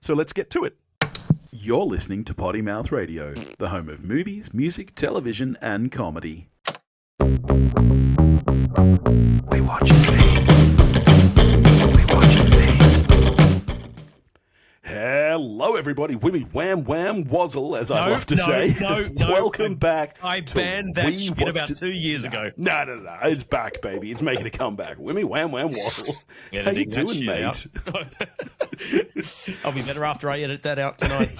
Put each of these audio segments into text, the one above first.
So let's get to it. You're listening to Potty Mouth Radio, the home of movies, music, television, and comedy. We watch TV. We watch TV. Hello, everybody. Wimmy wham wham wazzle, as I love to say. No. Welcome back. I banned that shit about 2 years ago. No. It's back, baby. It's making a comeback. Wimmy wham wham wazzle. How you doing, mate? I'll be better after I edit that out tonight.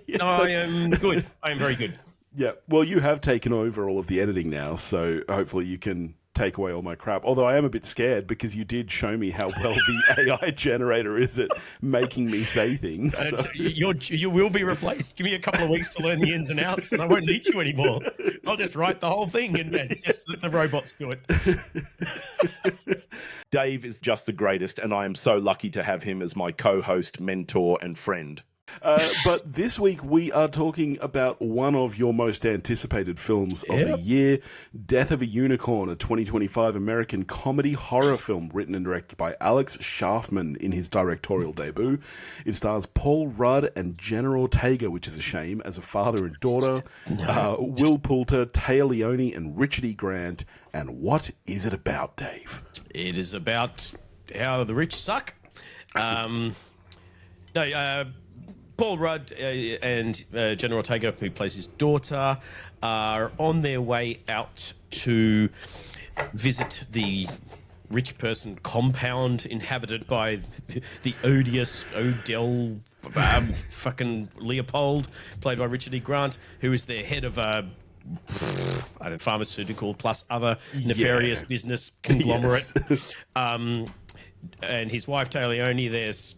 Yes, I am good. I am very good. Yeah. Well, you have taken over all of the editing now, so hopefully you can take away all my crap. Although I am a bit scared because you did show me how well the AI generator is at making me say things. So. You will be replaced. Give me a couple of weeks to learn the ins and outs, and I won't need you anymore. I'll just write the whole thing and just let the robots do it. Dave is just the greatest, and I am so lucky to have him as my co-host, mentor, and friend. But this week we are talking about one of your most anticipated films of the year, Death of a Unicorn, a 2025 American comedy horror film written and directed by Alex Schaffman in his directorial debut. It stars Paul Rudd and Jenna Ortega, which is a shame, as a father and daughter, Will Poulter, Taya Leone, and Richard E. Grant. And what is it about, Dave? It is about how the rich suck. Paul Rudd and Jenna Ortega, who plays his daughter, are on their way out to visit the rich person compound inhabited by the odious Odell fucking Leopold, played by Richard E. Grant, who is their head of a pharmaceutical plus other nefarious business conglomerate. Yes. And his wife, Taya Leone, there's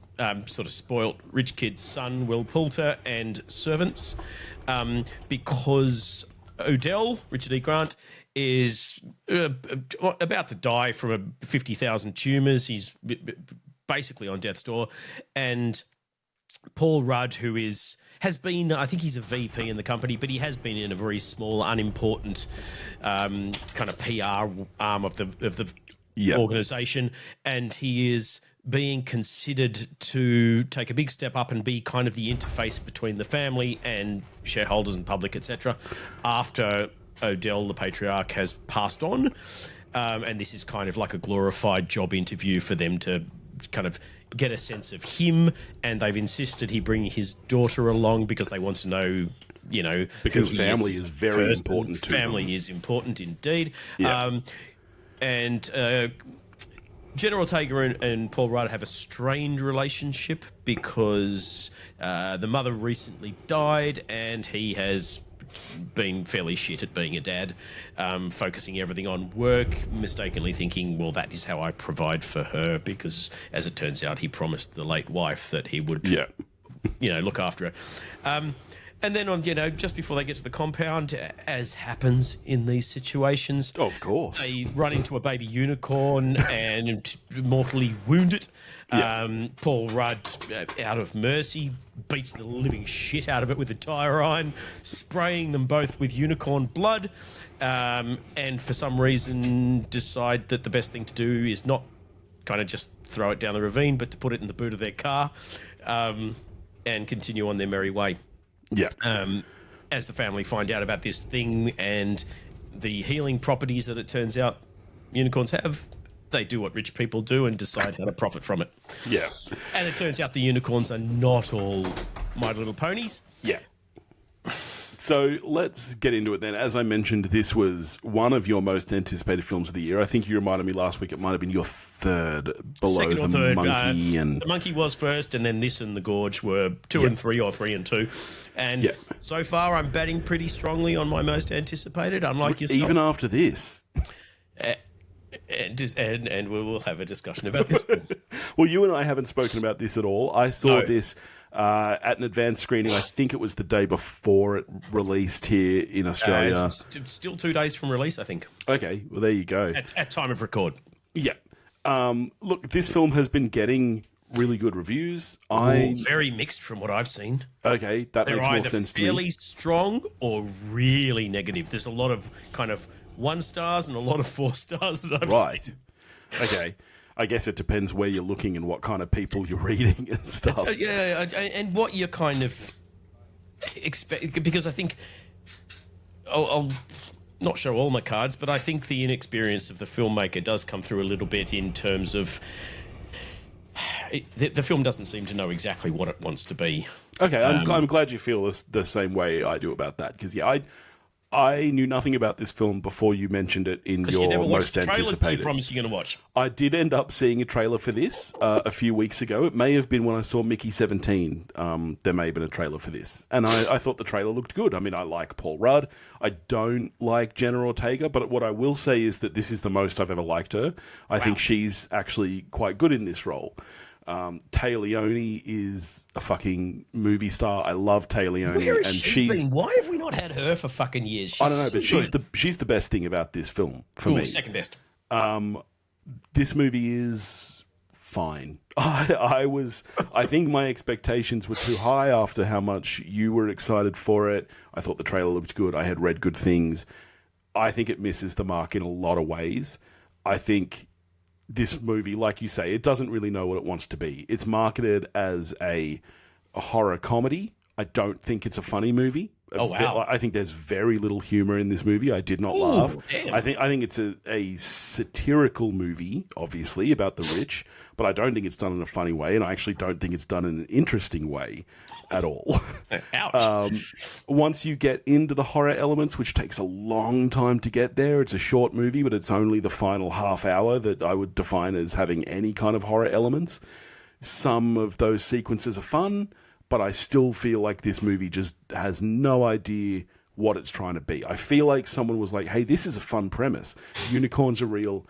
sort of spoilt rich kid's son, Will Poulter, and servants, because Odell, Richard E. Grant, is about to die from 50,000 tumours. He's basically on death's door. And Paul Rudd, who has been, I think he's a VP in the company, but he has been in a very small, unimportant kind of PR arm of the organisation, and he is being considered to take a big step up and be kind of the interface between the family and shareholders and public, etc., after Odell, the patriarch, has passed on. And this is kind of like a glorified job interview for them to kind of get a sense of him, and they've insisted he bring his daughter along because they want to know, because family is very important to them. Family is important indeed. Yeah. Jenna Ortega and Paul Rudd have a strained relationship because the mother recently died and he has been fairly shit at being a dad, focusing everything on work, mistakenly thinking, well, that is how I provide for her, because as it turns out, he promised the late wife that he would, look after her. And then, just before they get to the compound, as happens in these situations, of course, they run into a baby unicorn and mortally wound it. Paul Rudd, out of mercy, beats the living shit out of it with a tire iron, spraying them both with unicorn blood, and for some reason decide that the best thing to do is not kind of just throw it down the ravine, but to put it in the boot of their car and continue on their merry way. Yeah. As the family find out about this thing and the healing properties that it turns out unicorns have, they do what rich people do and decide how to profit from it. Yeah. And it turns out the unicorns are not all My Little Ponies. Yeah. So let's get into it then. As I mentioned, this was one of your most anticipated films of the year. I think you reminded me last week it might have been your third, below Second or The third, Monkey. And The Monkey was first, and then this and The Gorge were 2 and 3, or 3 and 2. And so far I'm batting pretty strongly on my most anticipated, unlike yourself. Even after this. And we will have a discussion about this. Well, you and I haven't spoken about this at all. I saw this at an advanced screening. I think it was the day before it released here in Australia. It's still 2 days from release, I think. Okay, well, there you go. At time of record. Yeah. Look, this film has been getting really good reviews. Very mixed from what I've seen. Okay, that makes more sense to me. They're either fairly strong or really negative. There's a lot of kind of 1 stars and a lot of 4 stars that I've seen. Okay. I guess it depends where you're looking and what kind of people you're reading and stuff. Yeah, and what you're kind of expect, because I think I'll not show all my cards, but I think the inexperience of the filmmaker does come through a little bit in terms of the film doesn't seem to know exactly what it wants to be. Okay, I'm glad you feel the same way I do about that, because I knew nothing about this film before you mentioned it in your most anticipated. I promise you're going to watch. I did end up seeing a trailer for this a few weeks ago. It may have been when I saw Mickey 17. There may have been a trailer for this. And I thought the trailer looked good. I mean, I like Paul Rudd. I don't like Jenna Ortega, but what I will say is that this is the most I've ever liked her. I think she's actually quite good in this role. Tay Leone is a fucking movie star. I love Tay Leone. Where has she been? Why have we not had her for fucking years? I don't know, but she's the best thing about this film for me. Second best. This movie is fine. I think my expectations were too high after how much you were excited for it. I thought the trailer looked good. I had read good things. I think it misses the mark in a lot of ways. I think this movie, like you say, it doesn't really know what it wants to be. It's marketed as a horror comedy. I don't think it's a funny movie. Oh, wow. I think there's very little humor in this movie. I did not laugh. Damn. I think it's a satirical movie, obviously, about the rich, but I don't think it's done in a funny way, and I actually don't think it's done in an interesting way at all. Ouch. Once you get into the horror elements, which takes a long time to get there, it's a short movie, but it's only the final half hour that I would define as having any kind of horror elements. Some of those sequences are fun, but I still feel like this movie just has no idea what it's trying to be. I feel like someone was like, hey, this is a fun premise. Unicorns are real.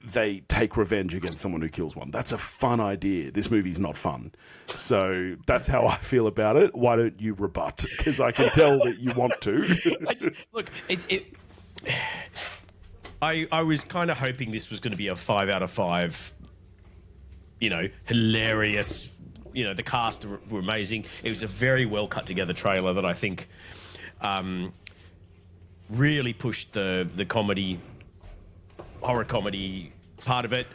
They take revenge against someone who kills one. That's a fun idea. This movie's not fun. So that's how I feel about it. Why don't you rebut? Because I can tell that you want to. Look, I was kind of hoping this was going to be a 5 out of 5, hilarious. The cast were amazing. It was a very well cut together trailer that I think really pushed the comedy, horror comedy part of it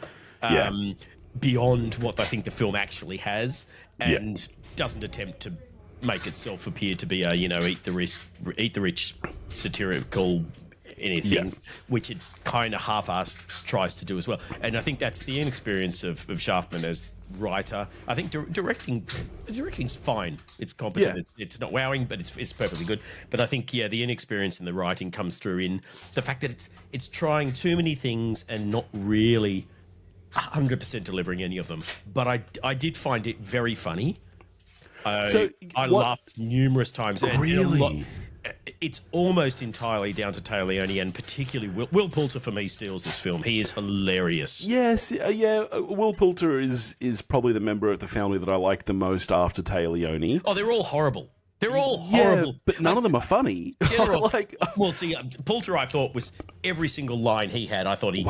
beyond what I think the film actually has, and doesn't attempt to make itself appear to be a eat the rich satirical anything, which it kind of half-assed tries to do as well. And I think that's the inexperience of Shaftman as writer. I think the directing's fine. It's competent. Yeah. It's not wowing, but it's perfectly good. But I think the inexperience in the writing comes through in the fact that it's trying too many things and not really 100% delivering any of them. But I did find it very funny. I laughed numerous times. Really? It's almost entirely down to Tay Leone, and particularly Will Poulter for me steals this film. He is hilarious. Yes, Will Poulter is probably the member of the family that I like the most after Tay Leone. Oh, they're all horrible. They're all horrible. But none of them are funny. Poulter, I thought, was every single line he had, I thought he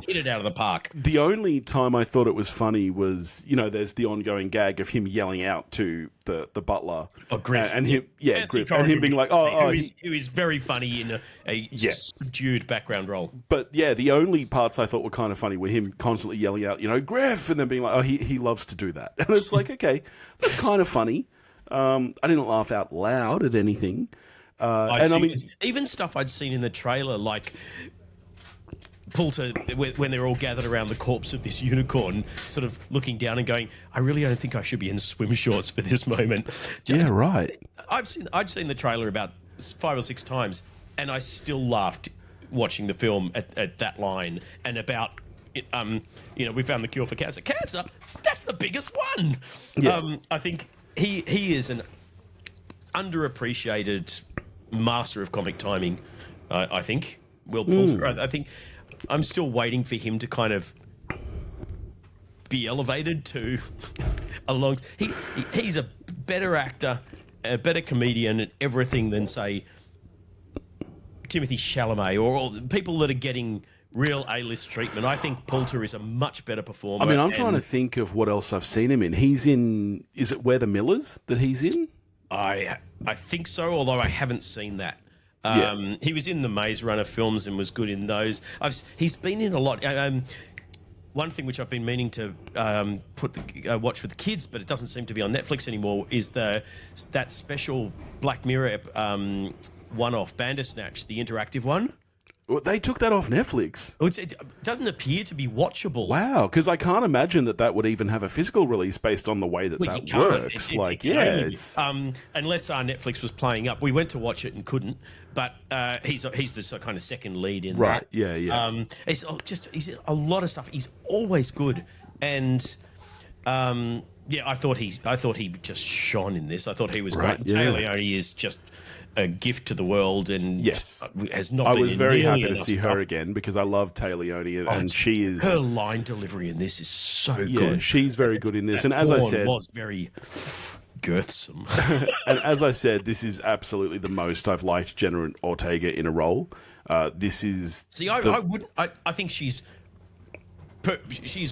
hit it out of the park. The only time I thought it was funny was, there's the ongoing gag of him yelling out to the butler. Oh, Griff. And him, Griff. And him being like, who is very funny in a subdued background role. But the only parts I thought were kind of funny were him constantly yelling out, Griff, and then being like, he loves to do that. And it's like, okay, that's kind of funny. I didn't laugh out loud at anything. Even stuff I'd seen in the trailer, like Poulter, when they're all gathered around the corpse of this unicorn, sort of looking down and going, I really don't think I should be in swim shorts for this moment. Yeah, right. I'd seen the trailer about 5 or 6 times, and I still laughed watching the film at that line and about... we found the cure for cancer. Cancer? That's the biggest one! Yeah. I think... He is an underappreciated master of comic timing, I think. Will Poulter. I think I'm still waiting for him to kind of be elevated to along. He's a better actor, a better comedian at everything than, say, Timothée Chalamet or people that are getting real A-list treatment. I think Poulter is a much better performer. I mean, I'm trying to think of what else I've seen him in. He's in... Is it We're the Millers that he's in? I think so, although I haven't seen that. He was in the Maze Runner films and was good in those. He's been in a lot. one thing which I've been meaning to watch with the kids, but it doesn't seem to be on Netflix anymore, is that special Black Mirror one-off Bandersnatch, the interactive one. Well, they took that off Netflix. It doesn't appear to be watchable. Wow, because I can't imagine that would even have a physical release based on the way that Well, that works. It's unless our Netflix was playing up. We went to watch it and couldn't. But he's the kind of second lead in right. that. Yeah. He's a lot of stuff. He's always good, and I thought he just shone in this. I thought he was Right, great. Taylor Leone is just a gift to the world, and yes, has not. I been was in very nearly happy to enough see her stuff. again because I love Taylor Leone, and she is her line delivery in this is so yeah, good. she's very good in this. That And as I porn said, was very girthsome. and as I said, this is absolutely the most I've liked Jenna Ortega in a role. This is I think she's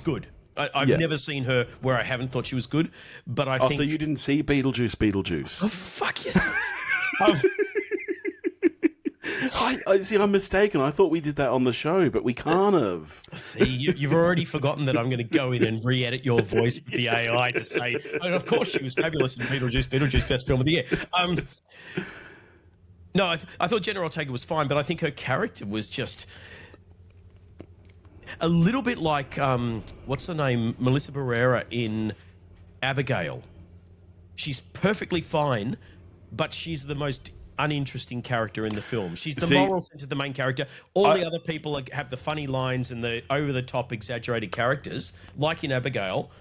good. I've never seen her where I haven't thought she was good, but I think. So you didn't see Beetlejuice? Oh, fuck yes. I see. I'm mistaken. I thought we did that on the show, but we can't have. See, you've already forgotten that I'm going to go in and re-edit your voice with the AI to say, and of course she was fabulous in Beetlejuice, best film of the year. No, I thought Jenna Ortega was fine, but I think her character was just a little bit like, what's her name? Melissa Barrera in Abigail. She's perfectly fine, but she's the most uninteresting character in the film. She's the moral center, the main character. All the other people have the funny lines and the over-the-top exaggerated characters, like in Abigail,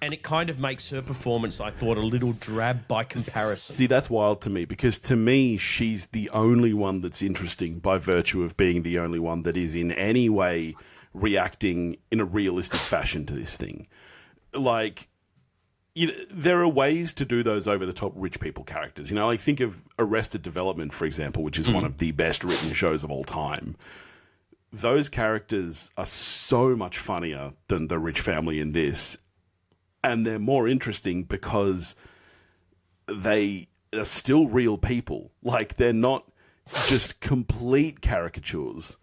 and it kind of makes her performance, I thought, a little drab by comparison. See, that's wild to me because to me, she's the only one that's interesting by virtue of being the only one that is in any way reacting in a realistic fashion to this thing. Like, there are ways to do those over-the-top rich people characters. I think of Arrested Development, for example, which is one of the best written shows of all time. Those characters are so much funnier than the rich family in this, and they're more interesting because they are still real people. Like, they're not just complete caricatures.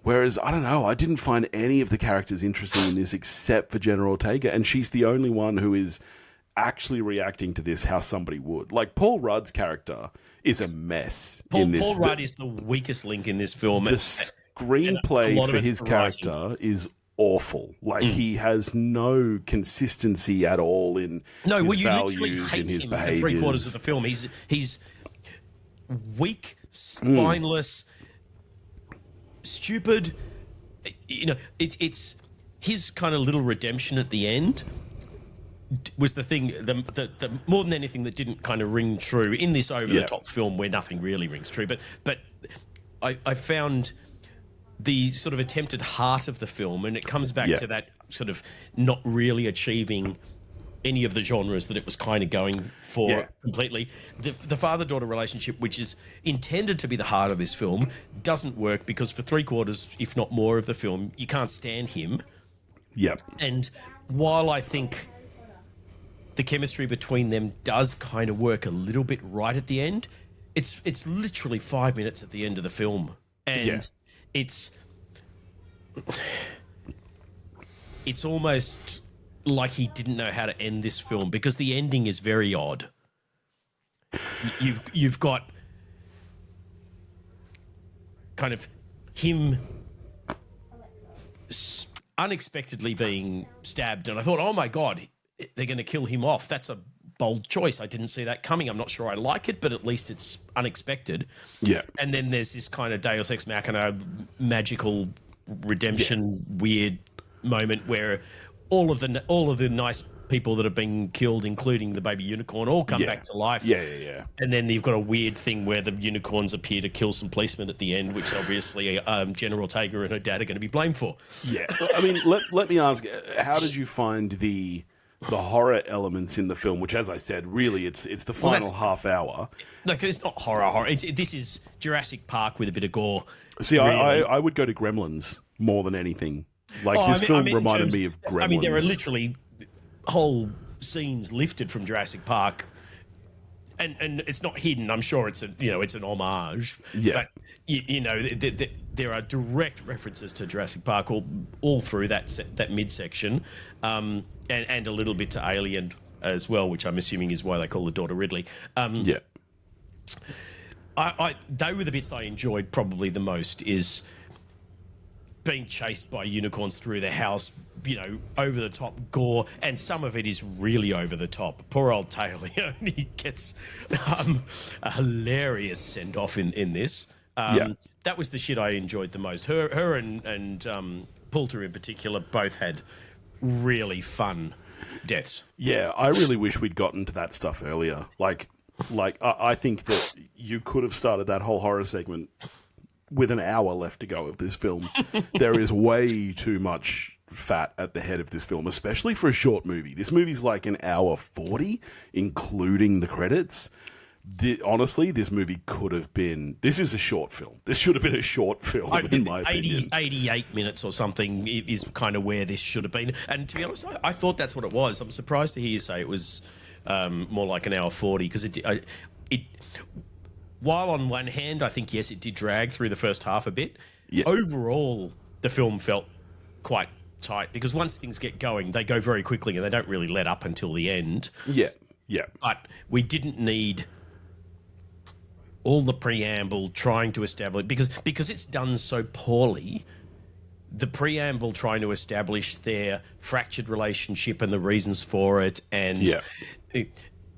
Whereas, I don't know, I didn't find any of the characters interesting in this except for Jenna Ortega, and she's the only one who is actually reacting to this how somebody would. Like, Paul Rudd's character is a mess in this. Paul Rudd is the weakest link in this film. The screenplay for his character is awful. Like, he has no consistency at all in his values, in his behaviors. For 3/4 of the film, he's weak, spineless, stupid. It's his kind of little redemption at the end was the thing, the more than anything that didn't kind of ring true in this over-the-top film where nothing really rings true. But I found the sort of attempted heart of the film, and it comes back to that sort of not really achieving any of the genres that it was kind of going for completely. The father-daughter relationship, which is intended to be the heart of this film, doesn't work because for 3/4, if not more of the film, you can't stand him. Yep. And while I think the chemistry between them does kind of work a little bit right at the end, it's literally 5 minutes at the end of the film. And it's almost like he didn't know how to end this film because the ending is very odd. You've got kind of him unexpectedly being stabbed, and I thought, oh my God, they're going to kill him off. That's a bold choice. I didn't see that coming. I'm not sure I like it, but at least it's unexpected. Yeah. And then there's this kind of Deus Ex Machina magical redemption weird moment where all of the nice people that have been killed, including the baby unicorn, all come back to life. Yeah. And then you've got a weird thing where the unicorns appear to kill some policemen at the end, which obviously Jenna Ortega and her dad are going to be blamed for. Yeah. I mean, let me ask, how did you find the horror elements in the film, which, as I said, really it's the final half hour? No, 'cause it's not horror. This is Jurassic Park with a bit of gore. See, really. I would go to Gremlins more than anything. Like, this film reminded me of Gremlins. I mean, there are literally whole scenes lifted from Jurassic Park and it's not hidden. I'm sure it's it's an homage. Yeah. But there are direct references to Jurassic Park all through that midsection, and a little bit to Alien as well, which I'm assuming is why they call the daughter Ridley. Yeah. They were the bits I enjoyed probably the most, is being chased by unicorns through the house, over the top gore, and some of it is really over the top. Poor old Taylor, he gets a hilarious send off in this. That was the shit I enjoyed the most. Her and Poulter in particular both had really fun deaths. Yeah, I really wish we'd gotten to that stuff earlier. Like I think that you could have started that whole horror segment with an hour left to go of this film. There is way too much fat at the head of this film, especially for a short movie. This movie's like an hour 40, including the credits. Honestly, this movie could have been... This is a short film. This should have been a short film, in my opinion. 88 minutes or something is kind of where this should have been. And to be honest, I thought that's what it was. I'm surprised to hear you say it was more like an hour 40, because while on one hand, I think, yes, it did drag through the first half a bit, overall, the film felt quite tight, because once things get going, they go very quickly and they don't really let up until the end. Yeah. But we didn't need all the preamble trying to establish, because it's done so poorly, the preamble trying to establish their fractured relationship and the reasons for it, and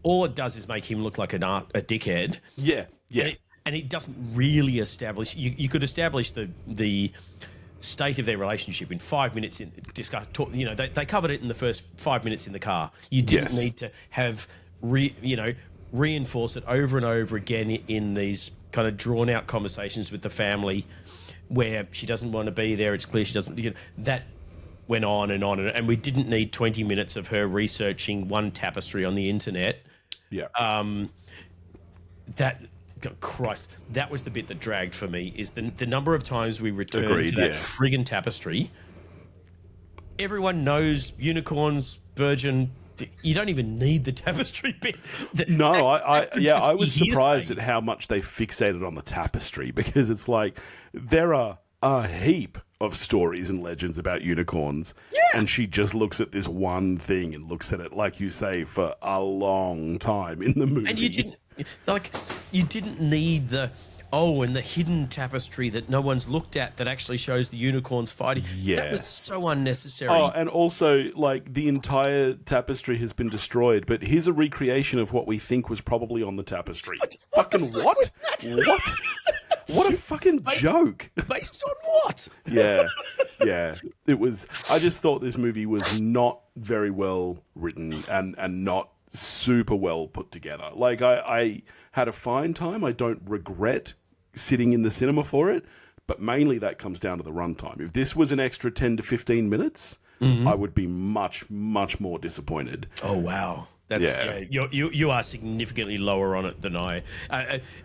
all it does is make him look like a dickhead. Yeah. And it doesn't really establish... You could establish the state of their relationship in 5 minutes. They covered it in the first 5 minutes in the car. You didn't need to have reinforce it over and over again in these kind of drawn out conversations with the family, where she doesn't want to be there. It's clear she doesn't. That went on, and we didn't need 20 minutes of her researching one tapestry on the internet. Yeah. Christ, that was the bit that dragged for me, is the number of times we returned to that friggin' tapestry. Everyone knows unicorns, virgin. You don't even need the tapestry bit. I was surprised at how much they fixated on the tapestry, because it's like there are a heap of stories and legends about unicorns, and she just looks at this one thing and looks at it, like you say, for a long time in the movie. And you didn't need the and the hidden tapestry that no one's looked at that actually shows the unicorns fighting. Yes. That was so unnecessary. Oh, and also, like, the entire tapestry has been destroyed, but here's a recreation of what we think was probably on the tapestry. Fucking what? What? What a fucking joke. Based on what? Yeah. It was... I just thought this movie was not very well written and not super well put together. Like, I had a fine time. I don't regret sitting in the cinema for it, but mainly that comes down to the runtime. If this was an extra 10 to 15 minutes, I would be much, much more disappointed. Oh, wow. You are significantly lower on it than I.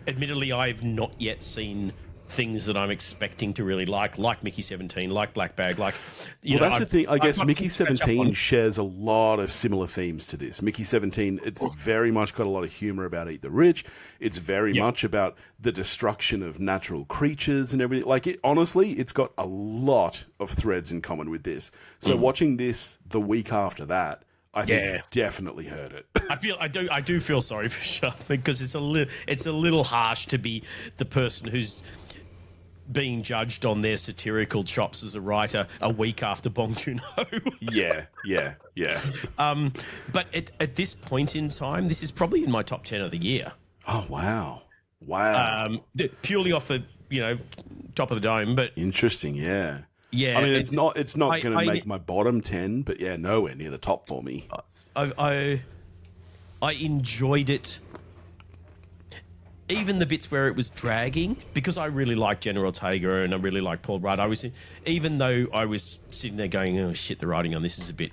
Admittedly, I've not yet seen things that I'm expecting to really like Mickey 17, like Black Bag, that's the thing. I guess Mickey 17 shares a lot of similar themes to this. Mickey 17, it's very much got a lot of humor about Eat the Rich. It's very much about the destruction of natural creatures and everything. Like, honestly, it's got a lot of threads in common with this. So watching this the week after that, I think it definitely hurt it. I do feel sorry for Sharp, because it's a little harsh to be the person who's being judged on their satirical chops as a writer a week after Bong Joon-ho. Yeah. But at this point in time, this is probably in my top 10 of the year. Oh, wow. Purely off the, top of the dome, but... Interesting, yeah. Yeah. I mean, it's not going to make my bottom 10, but nowhere near the top for me. I enjoyed it. Even the bits where it was dragging, because I really like Jenna Ortega and I really like Paul Rudd. Even though I was sitting there going, "Oh shit, the writing on this is a bit,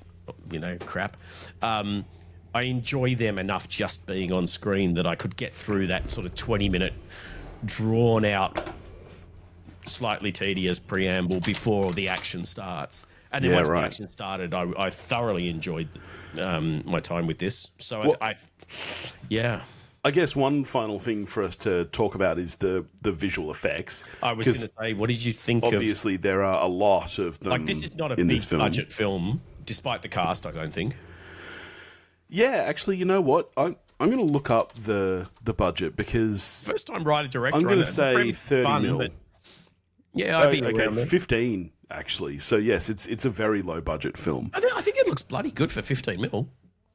crap." I enjoy them enough just being on screen that I could get through that sort of 20-minute drawn out, slightly tedious preamble before the action starts. And then once the action started, I thoroughly enjoyed my time with this. So I guess one final thing for us to talk about is the visual effects. I was going to say, what did you think of... Obviously, there are a lot of them. Like, this is not a in big this film. budget film, despite the cast, I don't think. Yeah, actually, you know what? I'm going to look up the budget because First time writer-director. I'm going to say 30 mil. But yeah, I'd be around there. 15, actually. So, yes, it's a very low-budget film. I think it looks bloody good for 15 mil.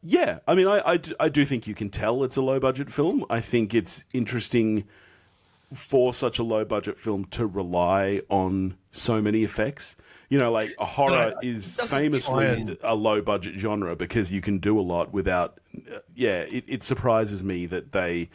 Yeah, I mean, I do think you can tell it's a low-budget film. I think it's interesting for such a low-budget film to rely on so many effects. You know, like a horror is famously a low-budget genre because you can do a lot without... it surprises me that they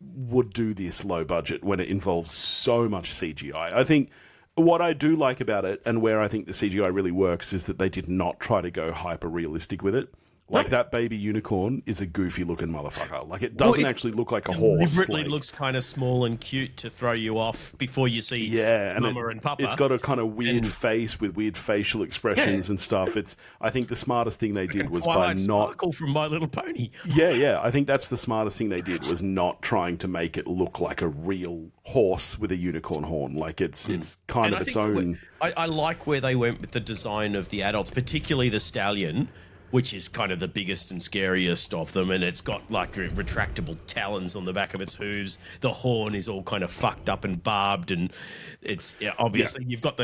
would do this low budget when it involves so much CGI. I think what I do like about it and where I think the CGI really works is that they did not try to go hyper-realistic with it. Like, that baby unicorn is a goofy-looking motherfucker. Like, it doesn't actually look like a horse. It deliberately looks kind of small and cute to throw you off before you see Mama and Papa. It's got a kind of weird face with weird facial expressions and stuff. I think the smartest thing they did was Twilight by not... Sparkle from My Little Pony. Yeah. I think that's the smartest thing they did was not trying to make it look like a real horse with a unicorn horn. Like, it's kind of its own... I like where they went with the design of the adults, particularly the stallion, which is kind of the biggest and scariest of them, and it's got like retractable talons on the back of its hooves. The horn is all kind of fucked up and barbed, and it's obviously you've got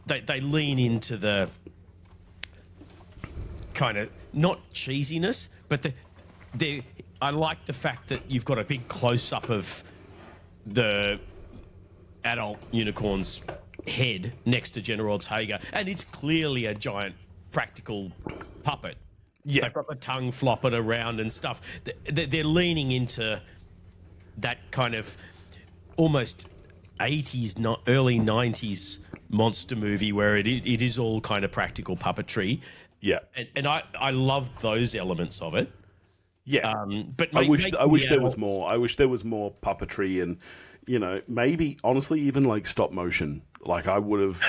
they lean into the kind of not cheesiness, but I like the fact that you've got a big close up of the adult unicorn's head next to General Ortega, and it's clearly a giant practical puppet. Yeah. They've got the tongue flopping around and stuff. They're leaning into that kind of almost 80s, not early 90s monster movie where it is all kind of practical puppetry. Yeah. And I love those elements of it. Yeah. But I wish there was more. I wish there was more puppetry and, you know, maybe honestly even like stop motion. Like I would have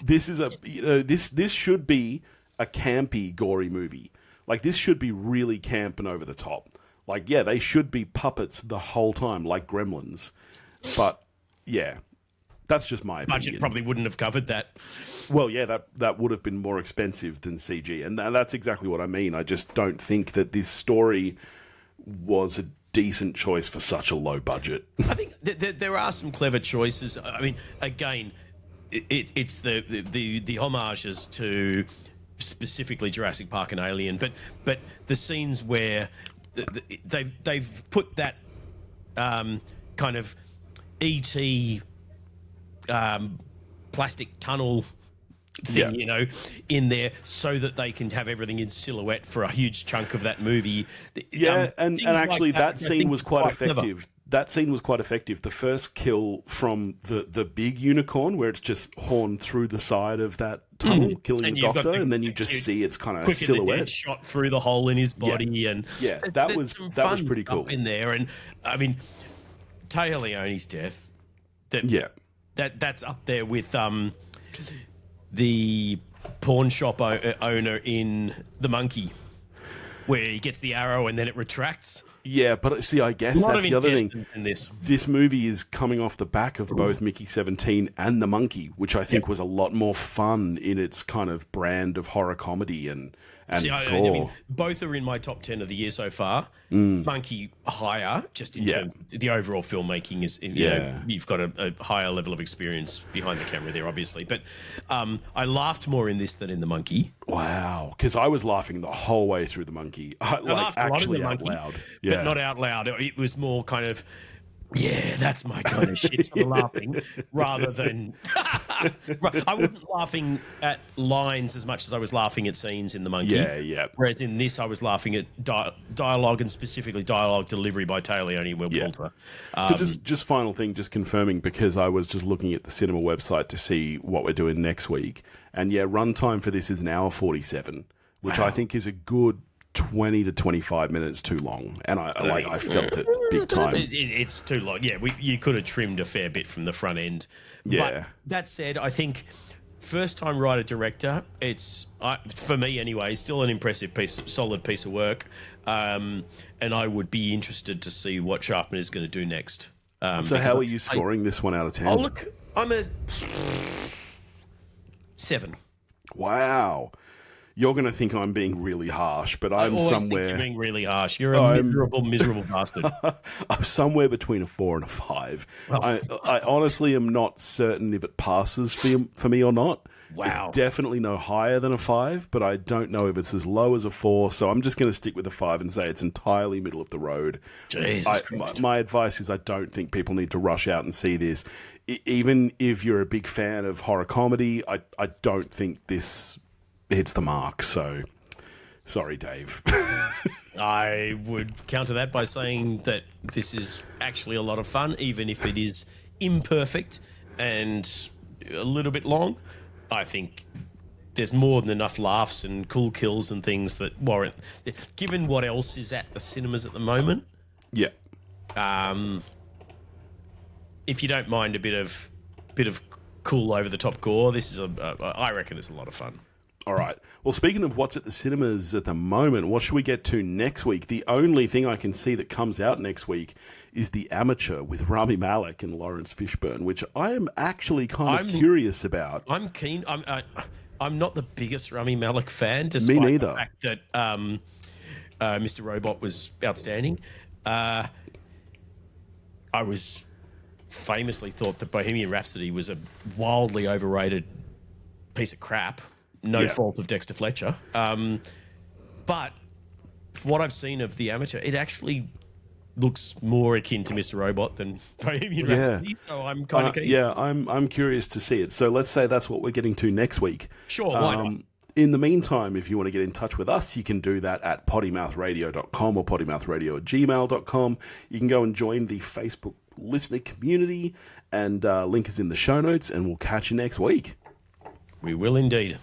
this is a, you know, this should be a campy, gory movie. Like this should be really camp and over the top. Like, yeah, they should be puppets the whole time, like Gremlins. But yeah, that's just my opinion. Budget probably wouldn't have covered that. Well, yeah, that would have been more expensive than CG, and that's exactly what I mean. I just don't think that this story was a decent choice for such a low budget. I think there are some clever choices. I mean, again, it's the homages to specifically Jurassic Park and Alien, but the scenes where they've put that kind of ET plastic tunnel thing, you know, in there so that they can have everything in silhouette for a huge chunk of that movie. Yeah, and actually like that scene was quite effective. Clever. That scene was quite effective. The first kill from the big unicorn, where it's just horned through the side of that tunnel, killing the doctor, and then you just see its kind of silhouette shot through the hole in his body, and that was pretty cool in there. And I mean, Taya Leone's death. That's up there with the pawn shop owner in The Monkey, where he gets the arrow and then it retracts. Yeah, but see, I guess that's the other thing. In this. This movie is coming off the back of both Mickey 17 and The Monkey, which I think was a lot more fun in its kind of brand of horror comedy and gore. I mean, both are in my top 10 of the year so far. Monkey higher, just in terms of the overall filmmaking is, you know, you've got a higher level of experience behind the camera there, obviously. But I laughed more in this than in The Monkey. Wow, because I was laughing the whole way through The Monkey. I laughed actually out loud. Yeah. But not out loud. It was more kind of, yeah, that's my kind of shit sort of laughing, rather than... I wasn't laughing at lines as much as I was laughing at scenes in The Monkey. Yeah. Whereas in this, I was laughing at dialogue, and specifically dialogue delivery by Taya Leone and Will Poulter. So just final thing, just confirming, because I was just looking at the cinema website to see what we're doing next week. And yeah, runtime for this is an hour 47, which I think is a good 20 to 25 minutes too long, and I felt it big time. It's too long. Yeah, you could have trimmed a fair bit from the front end. Yeah. But that said, I think first-time writer-director. It's, for me anyway, still an impressive solid piece of work. And I would be interested to see what Sharpman is going to do next. So how are you scoring this one out of 10? Oh, look, I'm a 7. Wow. You're going to think I'm being really harsh, but I'm always somewhere... think you're being really harsh. You're a miserable bastard. I'm somewhere between a 4 and a 5. Well, I honestly am not certain if it passes for me or not. Wow. It's definitely no higher than a 5, but I don't know if it's as low as a 4, so I'm just going to stick with a 5 and say it's entirely middle of the road. Jesus Christ. My advice is I don't think people need to rush out and see this. Even if you're a big fan of horror comedy, I don't think this hits the mark, so sorry, Dave. I would counter that by saying that this is actually a lot of fun, even if it is imperfect and a little bit long. I think there's more than enough laughs and cool kills and things that warrant, given what else is at the cinemas at the moment. Yeah. If you don't mind a bit of cool over the top gore, this is I reckon it's a lot of fun. All right. Well, speaking of what's at the cinemas at the moment, what should we get to next week? The only thing I can see that comes out next week is The Amateur with Rami Malek and Lawrence Fishburne, which I am actually kind of curious about. I'm keen. I'm not the biggest Rami Malek fan, despite Me neither. the fact that Mr. Robot was outstanding. I was famously thought that Bohemian Rhapsody was a wildly overrated piece of crap. No fault of Dexter Fletcher. But for what I've seen of The Amateur, it actually looks more akin to Mr. Robot than Bohemian Rhapsody, so I'm kind of keen. Yeah, I'm curious to see it. So let's say that's what we're getting to next week. Sure, why not? In the meantime, if you want to get in touch with us, you can do that at pottymouthradio.com or pottymouthradio@gmail.com. You can go and join the Facebook listener community, and link is in the show notes, and we'll catch you next week. We will indeed.